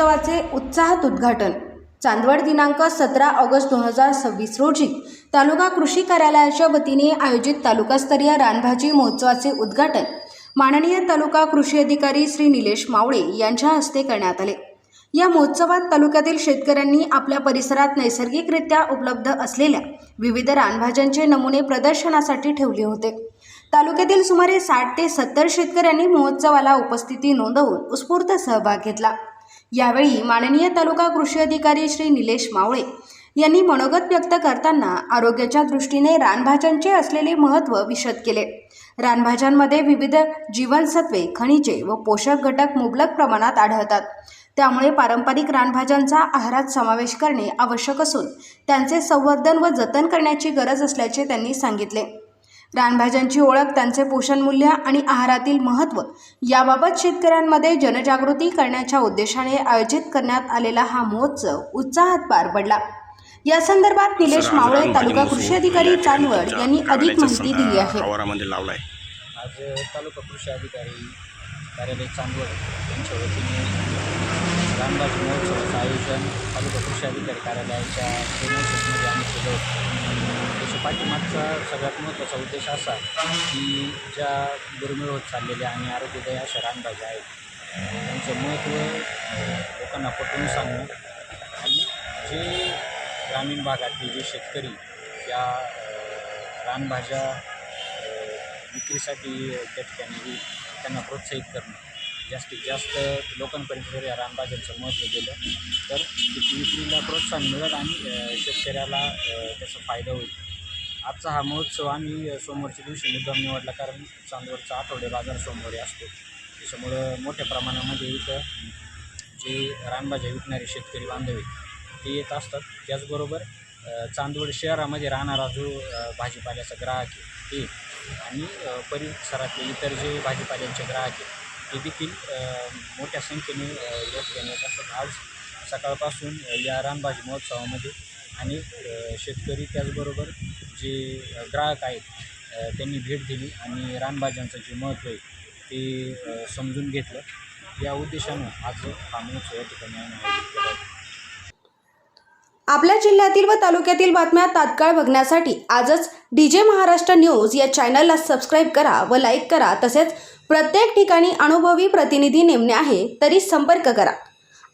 महोत्सवाचे उत्साहात उद्घाटन। चांदवड दिनांक 17 ऑगस्ट 2026 रोजी तालुका कृषी कार्यालयाच्या वतीने आयोजित तालुकास्तरीय रानभाजी महोत्सवाचे उद्घाटन माननीय तालुका कृषी अधिकारी श्री निलेश मावळे यांच्या हस्ते करण्यात आले। या महोत्सवात तालुक्यातील शेतकऱ्यांनी आपल्या परिसरात नैसर्गिकरित्या उपलब्ध असलेल्या विविध रानभाज्यांचे नमुने प्रदर्शनासाठी ठेवले होते। तालुक्यातील सुमारे 60 ते 70 शेतकऱ्यांनी महोत्सवाला उपस्थिती नोंदवून उत्स्फूर्त सहभाग घेतला। यावेळी माननीय तालुका कृषी अधिकारी श्री निलेश मावळे यांनी मनोगत व्यक्त करताना आरोग्याच्या दृष्टीने रानभाज्यांचे असलेले महत्त्व विशद केले। रानभाज्यांमध्ये विविध जीवनसत्वे, खनिजे व पोषक घटक मुबलक प्रमाणात आढळतात। त्यामुळे पारंपरिक रानभाज्यांचा आहारात समावेश करणे आवश्यक असून त्यांचे संवर्धन व जतन करण्याची गरज असल्याचे त्यांनी सांगितले। रानभाज्यांची ओळख, त्यांचे पोषण मूल्य आणि आहारातील महत्त्व याबाबत शेतकऱ्यांमध्ये जनजागृती करण्याच्या उद्देशाने आयोजित करण्यात आलेला हा महोत्सव उत्साहात पार पडला। या संदर्भात निलेश मावळे, तालुका कृषी अधिकारी चांदवड यांनी अधिक माहिती दिली आहे। आज तालुका कृषी अधिकारी कार्यालय चांदवड यांच्या वतीने रानभाजी महोत्सवाचं आयोजन तालुका कृषी अधिकारी कार्यालयाच्या प्रेममध्ये आम्ही केलं होतं। त्याच्या पाठीमागचा सगळ्यात महत्त्वाचा उद्देश असा की ज्या दुर्मिळ होत चाललेल्या आणि आरोग्यदायी अशा रानभाज्या आहेत त्यांचं महत्त्व लोकांना पटवून सांगणं आणि जे ग्रामीण भागातले जे शेतकरी या रानभाज्या विक्रीसाठी त्या ठिकाणी त्यांना प्रोत्साहित करणं, जास्तीत जास्त लोकांपर्यंत जर या रानभाज्यांचं महत्त्व गेलं तर त्याची विक्रीला प्रोत्साहन मिळेल आणि शेतकऱ्याला त्याचा फायदा होईल। आजचा हा महोत्सव आम्ही सोमवारच्या दिवशी मुद्दाम निवडला कारण चांदवडचा आठवडे बाजार सोमवारी असतो। त्याच्यामुळं मोठ्या प्रमाणामध्ये इथं जे रानभाज्या विकणारे शेतकरी बांधव ते येत असतात। त्याचबरोबर चांदवड शहरामध्ये राहणारा जो भाजीपाल्याचा ग्राहक आहे ते आणि परिसरातले इतर जे भाजीपाल्यांचे ग्राहक आहेत ते देखील मोठ्या संख्येने या ठिकाणी येत असतात। आज सकाळपासून या रानभाजी महोत्सवामध्ये अनेक शेतकरी त्याचबरोबर जे ग्राहक आहेत त्यांनी भेट दिली आणि रानभाज्यांचं जे महत्त्व आहे ते समजून घेतलं। या उद्देशानं आज हा महोत्सव या ठिकाणी आयोजित केला आहे। आपल्या जिल्ह्यातील व तालुक्यातील बातम्या तात्काळ बघण्यासाठी आजच DJ महाराष्ट्र न्यूज या चॅनलला सबस्क्राईब करा व लाईक करा। तसेच प्रत्येक ठिकाणी अनुभवी प्रतिनिधी नेमणे आहे तरी संपर्क करा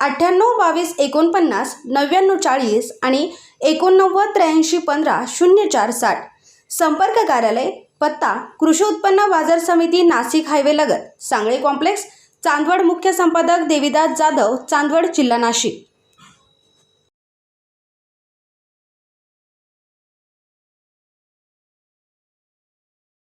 98 22 49 99 40 आणि 89 83 15 04 60। संपर्क कार्यालय पत्ता कृषी उत्पन्न बाजार समिती, नाशिक हायवे लगत, सांगळे कॉम्प्लेक्स, चांदवड। मुख्य संपादक देविदास जाधव, चांदवड, जिल्हा नाशिक।